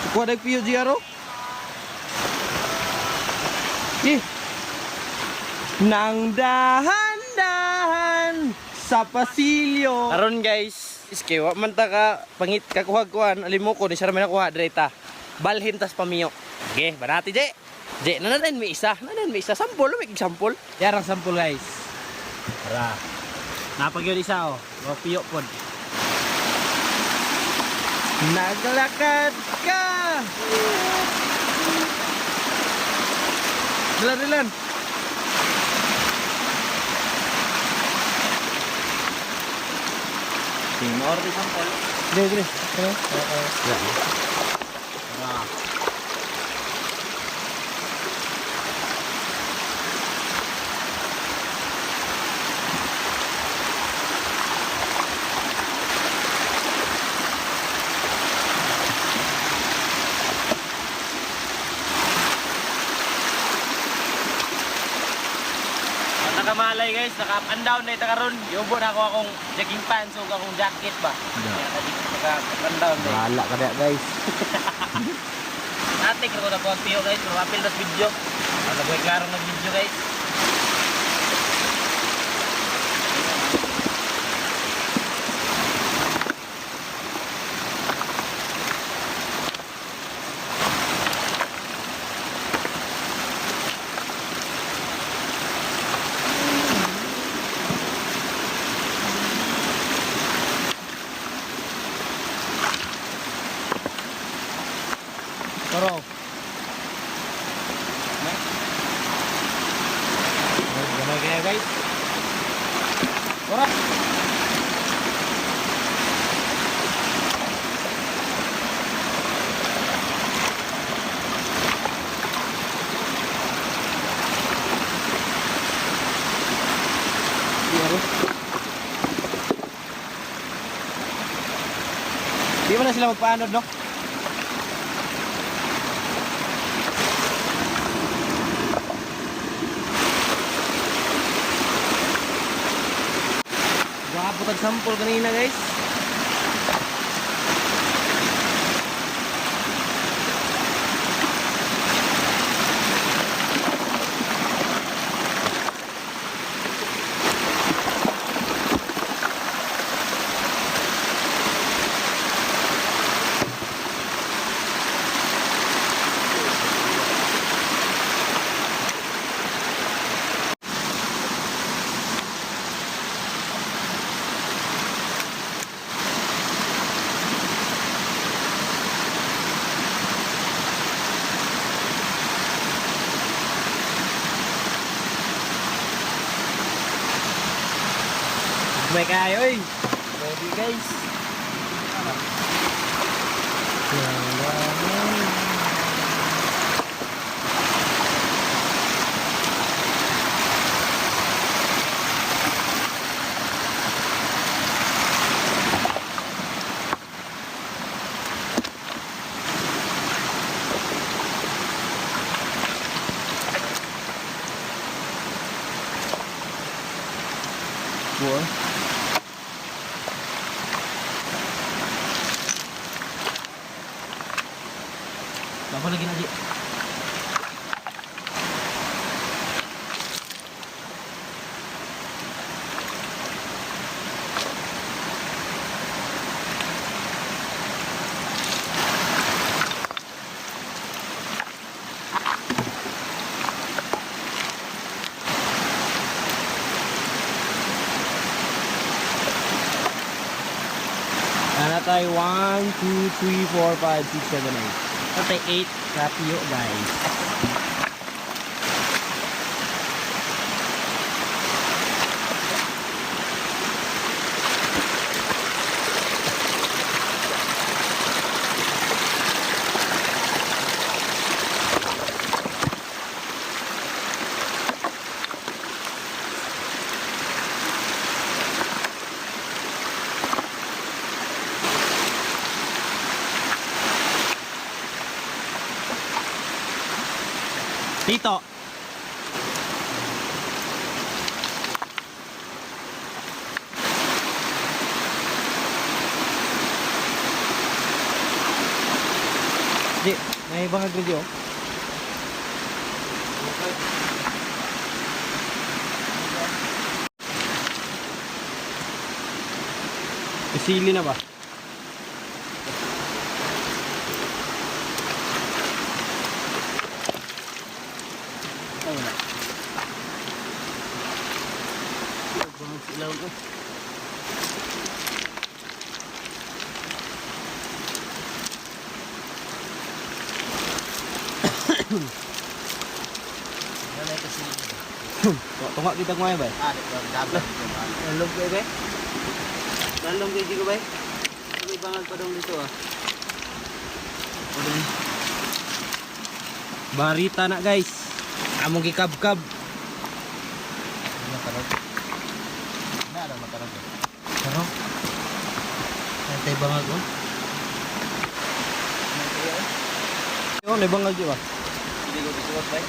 Kuha na piyo Giaro. Nang dahan-dahan sa pasilyo. Karon guys, iske wa man ta ka pangit kakuha-kuhan, alimo ko ni sir man nakuha direta. Balhin tas pamiyo. Okay, banati je. Je, nanan may isa. Sampol, may example. Yarang sampol guys. Tara. Napag yun isa oh. Piyo pod. Naglakad ka. Dilan. Timor di sampol. Dili. Nakamalay guys, naka-up and down na ito karon. Yubo na ako akong jogging pants o akong jacket ba. Naka-up and down na. Bahala ka na guys. Natik ako na kontiyo guys, mapapil na video. Nagawin klaro na video guys. Toro. Gamay kaya guys. Toro. Di ba na sila magpaanod, no? Butag sampol kanina guys. May kayo eh. Ready guys. What? Apa lagi nanti? Ano tayo? 1, 2, 3, 4, 5, 6, 7, 8. Patay 8 kapyo guys. Tito. Di, may bangag rin di oh. Isili na ba? Ayun na. Bangag silaw ko. Wala kasi. Tungak kita kumain ba? Ah, dapat dito. Lalong kayo ba? Lalong kayo dito ba? May bangag pa daw dito ah. Barita na guys. Among gikab-kab. Matarog. Na ada matarog. Pero Antay bangag oh. yo may bangag di ba? Hindi ko bisuot ba?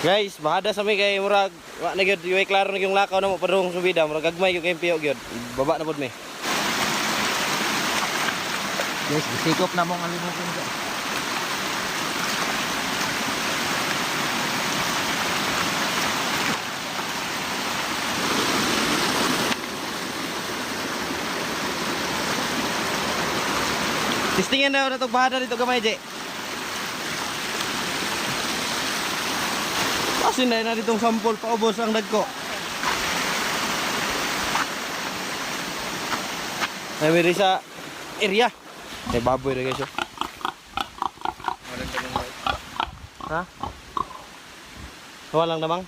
Guys, bahada sa may kay murag wa na gyud way klaro na yung lakaw na mo padung subida murag gagmay yung kay piyo gyud. Baba na pod mi. Guys, bisikop na mong alimutin ka. Testingan na to bahada dito gamay je. Kasi na ditong sampol paubos ang dagko. Ay may sa area. May baboy na guys. Oh. Wala ka mong Ha? Walang namang.